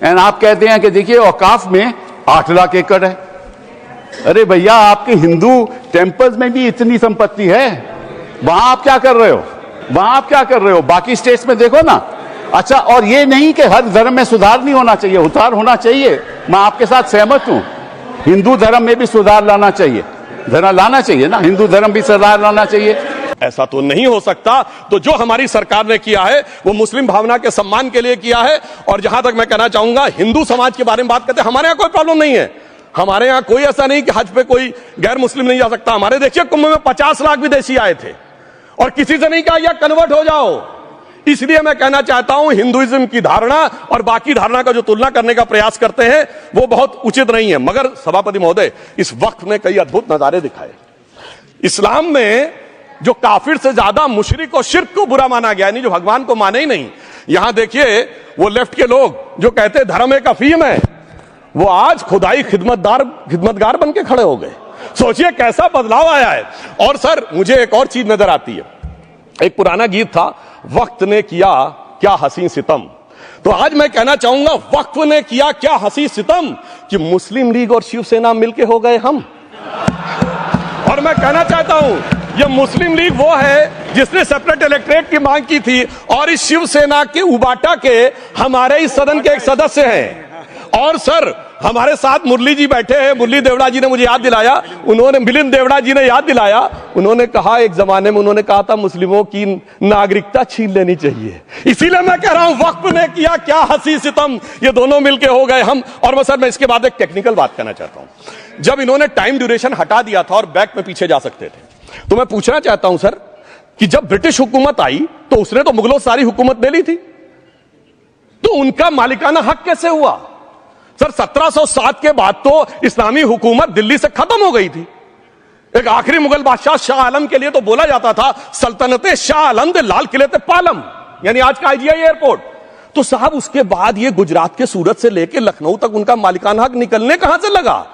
And आप कहते हैं कि देखिए औकाफ में 8 लाख एकड़ है। अरे भैया, आपके हिंदू टेम्पल्स में भी इतनी संपत्ति है, वहां आप क्या कर रहे हो? वहां आप क्या कर रहे हो? बाकी स्टेट्स में देखो ना। अच्छा, और ये नहीं कि हर धर्म में सुधार नहीं होना चाहिए, उतार होना चाहिए, मैं आपके साथ सहमत हूं। हिंदू धर्म में भी सुधार लाना चाहिए, लाना चाहिए ना, हिंदू धर्म भी सुधार लाना चाहिए। ऐसा तो नहीं हो सकता। तो जो हमारी सरकार ने किया है वो मुस्लिम भावना के सम्मान के लिए किया है। और जहां तक मैं कहना चाहूंगा, हिंदू समाज के बारे में बात करते हैं, हमारे यहां कोई प्रॉब्लम नहीं है। हमारे यहां कोई ऐसा नहीं कि हज पे कोई गैर मुस्लिम नहीं जा सकता। हमारे देखिए कुंभ में 50 लाख विदेशी आए थे और किसी से नहीं कहा या कन्वर्ट हो जाओ। इसलिए मैं कहना चाहता हूं, हिंदुइज्म की धारणा और बाकी धारणा का जो तुलना करने का प्रयास करते हैं वो बहुत उचित नहीं है। मगर सभापति महोदय, इस वक्त ने कई अद्भुत नजारे दिखाए। इस्लाम में जो काफिर से ज्यादा मुशरिक और शिर्क को बुरा माना गया, यानी जो भगवान को माने ही नहीं। यहां देखिए वो लेफ्ट के लोग जो कहते हैं धर्म एक अफीम है, वो आज खुदाई खिदमतगार बन के खड़े हो गए। सोचिए कैसा बदलाव आया है। और सर, मुझे एक और चीज नजर आती है। एक पुराना गीत था, वक्त ने किया क्या हसी सितम। तो आज मैं कहना चाहूंगा, वक्त ने किया क्या हसी सितम कि मुस्लिम लीग और शिवसेना मिलके हो गए हम। और मैं कहना चाहता हूं, ये मुस्लिम लीग वो है जिसने सेपरेट इलेक्टोरेट की मांग की थी, और इस शिवसेना के उबाटा के हमारे इस सदन के एक सदस्य हैं। और सर, हमारे साथ मुरली जी बैठे हैं। मुरली देवड़ा जी ने मुझे याद दिलाया, मिलिंद देवड़ा जी ने याद दिलाया, उन्होंने कहा एक जमाने में उन्होंने कहा था मुस्लिमों की नागरिकता छीन लेनी चाहिए। इसीलिए मैं कह रहा हूं, वक्त ने किया क्या हसी सितम, ये दोनों मिलके हो गए हम। और सर, मैं इसके बाद एक टेक्निकल बात करना चाहता हूं। जब इन्होंने टाइम ड्यूरेशन हटा दिया था और बैक में पीछे जा सकते थे, तो मैं पूछना चाहता हूं सर कि जब ब्रिटिश हुकूमत आई तो उसने तो मुगलों सारी हुकूमत ले ली थी, तो उनका मालिकाना हक कैसे हुआ? सर, 1707 के बाद तो इस्लामी हुकूमत दिल्ली से खत्म हो गई थी। एक आखिरी मुगल बादशाह शाह आलम के लिए तो बोला जाता था सल्तनते शाह आलम दे लाल किले ते पालम, यानी आज का IGI एयरपोर्ट। तो साहब, उसके बाद ये गुजरात के सूरत से लेकर लखनऊ तक उनका मालिकाना हक निकलने कहां से लगा?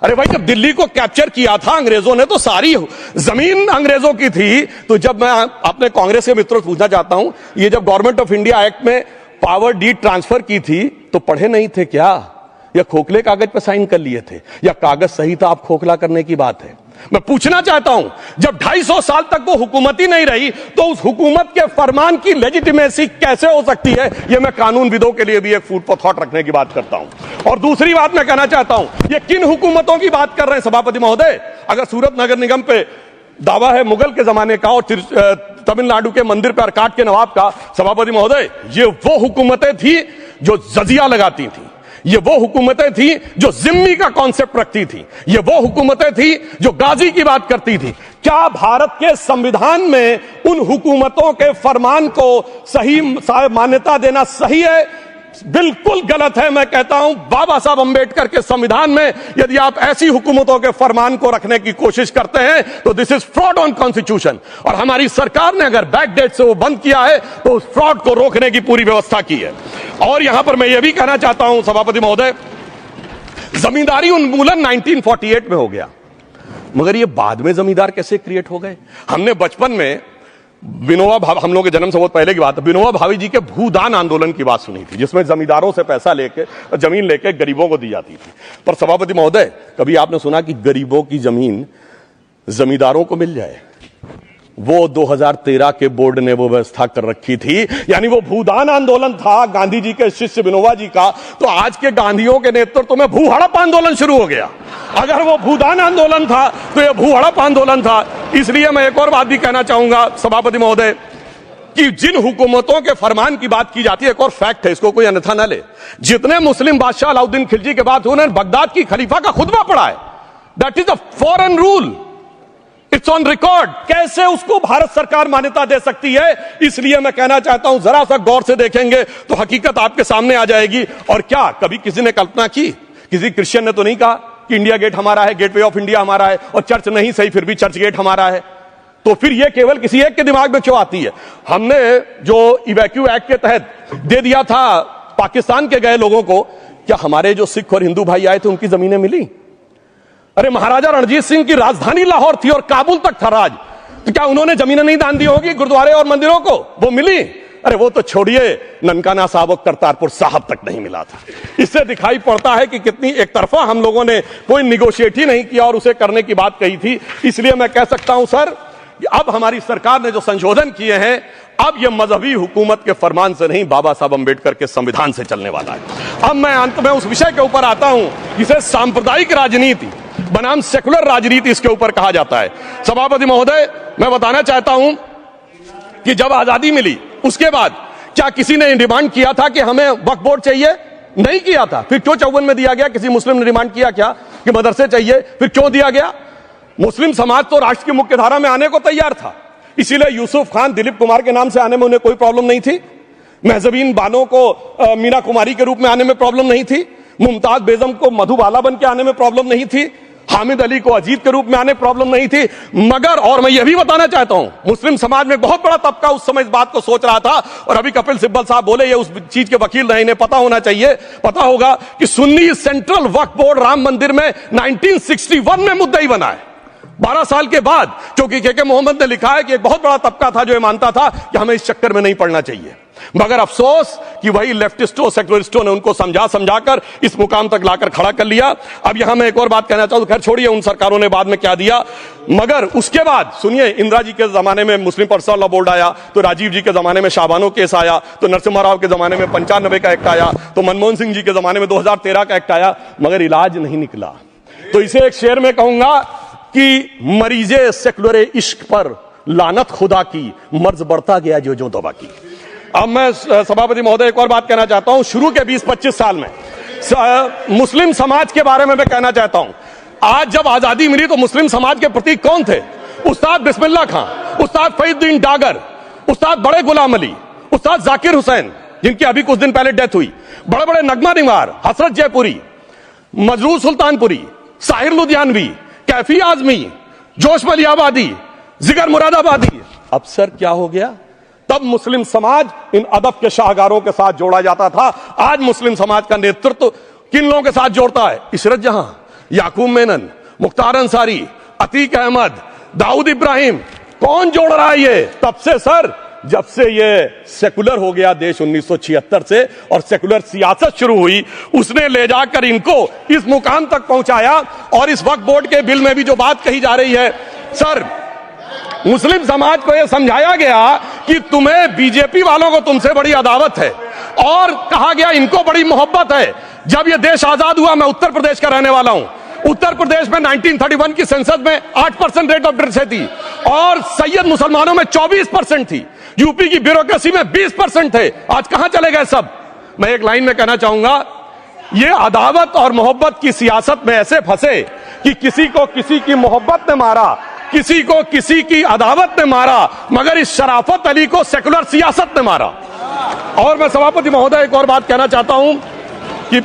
अरे भाई, जब दिल्ली को कैप्चर किया था अंग्रेजों ने तो सारी जमीन अंग्रेजों की थी। तो जब मैं अपने कांग्रेस के मित्रों से पूछना चाहता हूं, ये जब गवर्नमेंट ऑफ इंडिया एक्ट में पावर डीड ट्रांसफर की थी तो पढ़े नहीं थे क्या? या खोखले कागज पर साइन कर लिए थे? या कागज सही था, आप खोखला करने की बात है? मैं पूछना चाहता हूं, जब 250 साल तक वो हुकूमत ही नहीं रही तो उस हुकूमत के फरमान की लेजिटिमेसी कैसे हो सकती है? ये मैं कानूनविदों के लिए भी एक फूड फॉर थॉट रखने की बात करता हूं। और दूसरी बात मैं कहना चाहता हूं, ये किन हुकूमतों की बात कर रहे हैं सभापति महोदय? अगर सूरत नगर निगम पे दावा है मुगल के जमाने का और तमिलनाडु के मंदिर पर अरकाट के नवाब का, सभापति महोदय, ये वो हुकूमतें थी जो जजिया लगाती थी। ये वो हुकूमतें थी जो जिम्मी का कॉन्सेप्ट रखती थी। ये वो हुकूमतें थी जो गाजी की बात करती थी। क्या भारत के संविधान में उन हुकूमतों के फरमान को सही मान्यता देना सही है? बिल्कुल गलत है। मैं कहता हूं, बाबा साहब अंबेडकर के संविधान में यदि आप ऐसी हुकूमतों के फरमान को रखने की कोशिश करते हैं तो this is fraud on constitution. और हमारी सरकार ने अगर बैकडेट से वो बंद किया है तो उस फ्रॉड को रोकने की पूरी व्यवस्था की है। और यहां पर मैं ये भी कहना चाहता हूं सभापति महोदय, जमींदारी उन्मूलन 1948 में हो गया, मगर ये बाद में जमींदार कैसे क्रिएट हो गए? हमने बचपन में विनोबा भावे, हम लोग के जन्म से बहुत पहले की बात है, विनोबा भावे जी के भूदान आंदोलन की बात सुनी थी, जिसमें जमींदारों से पैसा लेके जमीन लेके गरीबों को दी जाती थी। पर सभापति महोदय, कभी आपने सुना कि गरीबों की जमीन जमींदारों को मिल जाए? वो 2013 के बोर्ड ने वो व्यवस्था कर रखी थी। यानी वो भूदान आंदोलन था गांधी जी के शिष्य विनोबा जी का, तो आज के गांधियों के नेतृत्व में भू हड़प आंदोलन शुरू हो गया। अगर वो भूदान आंदोलन था तो ये भू हड़प आंदोलन था। इसलिए मैं एक और बात भी कहना चाहूंगा सभापति महोदय कि जिन हुकूमतों के फरमान की बात की जाती है, एक और फैक्ट है, इसको कोई अन्यथा न ले, जितने मुस्लिम बादशाह अलाउद्दीन खिलजी के बाद उन्होंने बगदाद की खलीफा का खुतबा पढ़ा है। That is a foreign rule, it's on record. कैसे उसको भारत सरकार मान्यता दे सकती है? इसलिए मैं कहना चाहता हूं, जरा सा गौर से देखेंगे तो हकीकत आपके सामने आ जाएगी। और क्या कभी किसी ने कल्पना की, किसी क्रिश्चियन ने तो नहीं कहा कि इंडिया गेट हमारा है, गेटवे ऑफ इंडिया हमारा है, और चर्च नहीं सही फिर भी चर्च गेट हमारा है? तो फिर यह केवल किसी एक के दिमाग में क्यों आती है? हमने जो इवैक्यू एक्ट के तहत दे दिया था पाकिस्तान के गए लोगों को, क्या हमारे जो सिख और हिंदू भाई आए थे उनकी जमीनें मिली? अरे महाराजा रणजीत सिंह की राजधानी लाहौर थी और काबुल तक था राज, तो क्या उन्होंने जमीनें नहीं दान दी होगी गुरुद्वारे और मंदिरों को? वो मिली। अरे वो तो छोड़िए, ननकाना साहब और करतारपुर साहब तक नहीं मिला था। इससे दिखाई पड़ता है कि कितनी एक तरफा हम लोगों ने कोई निगोशिएट ही नहीं किया और उसे करने की बात कही थी। इसलिए मैं कह सकता हूं सर, अब हमारी सरकार ने जो संशोधन किए हैं, अब यह मजहबी हुकूमत के फरमान से नहीं, बाबा साहब अंबेडकर के संविधान से चलने वाला है। अब मैं अंत में उस विषय के ऊपर आता हूं जिसे सांप्रदायिक राजनीति बनाम सेकुलर राजनीति इसके ऊपर कहा जाता है। सभापति महोदय, मैं बताना चाहता हूं कि जब आजादी मिली उसके बाद क्या किसी ने डिमांड किया था कि हमें वक्फ बोर्ड चाहिए? नहीं किया था। फिर क्यों 54 में दिया गया? किसी मुस्लिम ने डिमांड किया क्या कि मदरसे चाहिए? फिर क्यों दिया गया? मुस्लिम समाज तो राष्ट्र की मुख्य धारा में आने को तैयार था, इसीलिए यूसुफ खान, दिलीप कुमार के नाम से आने में उन्हें कोई प्रॉब्लम नहीं थी। महजबीन बानो को मीना कुमारी के रूप में आने में प्रॉब्लम नहीं थी। मुमताज बेगम को मधुबाला बन के आने में प्रॉब्लम नहीं थी। हामिद अली को अजीत के रूप में आने प्रॉब्लम नहीं थी। मगर, और मैं यह भी बताना चाहता हूं, मुस्लिम समाज में बहुत बड़ा तबका उस समय इस बात को सोच रहा था, और अभी कपिल सिब्बल साहब बोले, ये उस चीज के वकील रहे, इन्हें पता होना चाहिए, पता होगा कि सुन्नी सेंट्रल वक्फ बोर्ड राम मंदिर में 1961 में मुद्दई बना है, 12 साल के बाद, क्योंकि के मोहम्मद ने लिखा है कि एक बहुत बड़ा तबका था जो ये मानता था कि हमें इस चक्कर में नहीं पड़ना चाहिए। मगर अफसोस कि वही लेफ्टिस्टों, सेकुलरिस्टों ने उनको समझा कर इस मुकाम तक लाकर खड़ा कर लिया। अब यहां मैं एक और बात कहना चाहूं, खैर छोड़िए उन सरकारों ने बाद में क्या दिया, मगर उसके बाद सुनिए, इंदिरा जी के जमाने में मुस्लिम पर्सनल लॉ बोर्ड आया, तो राजीव जी के जमाने में शाहबानो केस आया, तो नरसिम्हा राव के जमाने में 95 का एक्ट आया, तो मनमोहन सिंह जी के जमाने में 2013 का एक्ट आया, मगर इलाज नहीं निकला। तो इसे एक शेर में कहूंगा कि मरीजे सेकुलर इश्क पर लानत खुदा की, मर्ज बढ़ता गया जो जो दवा की। अब मैं सभापति महोदय एक और बात कहना चाहता हूं, शुरू के 20-25 साल में मुस्लिम समाज के बारे में मैं कहना चाहता हूं। आज जब आजादी मिली तो मुस्लिम समाज के प्रतीक कौन थे? उस्ताद बिस्मिल्लाह खां, उस्ताद फरीदुद्दीन डागर, उस्ताद बड़े गुलाम अली, उस्ताद जाकिर हुसैन, जिनकी अभी कुछ दिन पहले डेथ हुई, बड़े बड़े नगमा निवार, हसरत जयपुरी, मजरूर सुल्तानपुरी, साहिर लुधियानवी, कैफी आजमी, जोश मलियाबादी, जिगर मुरादाबादी। अब सर क्या हो गया? तब मुस्लिम समाज इन अदब के शाहकारों के साथ जोड़ा जाता था। आज मुस्लिम समाज का नेतृत्व किन लोगों के साथ जोड़ता है? इशरत जहां, याकूब मेनन, मुख्तार अंसारी, अतीक अहमद, दाऊद इब्राहिम। कौन जोड़ रहा है ये? तब से सर, जब से ये सेकुलर हो गया देश 1976 से और सेकुलर सियासत शुरू हुई, उसने ले जाकर इनको इस मुकाम तक पहुंचाया। और इस वक्फ बोर्ड के बिल में भी जो बात कही जा रही है सर, मुस्लिम समाज को यह समझाया गया कि तुम्हें, बीजेपी वालों को तुमसे बड़ी अदावत है, और कहा गया इनको बड़ी मोहब्बत है। जब यह देश आजाद हुआ, मैं उत्तर प्रदेश का रहने वाला हूं, उत्तर प्रदेश में 1931 की संसद में 8% रेट ऑफ डेथ थी और सैयद मुसलमानों में 24% थी। यूपी की ब्यूरोक्रेसी में 20% थे। आज कहां चले गए सब? मैं एक लाइन में कहना चाहूंगा, ये अदावत और मोहब्बत की सियासत में ऐसे फंसे कि किसी को किसी की मोहब्बत ने मारा, किसी को किसी की अदावत ने मारा, मगर इस शराफत अली को सेकुलर सियासत ने मारा। और मैं सभापति महोदय एक और बात कहना चाहता हूं कि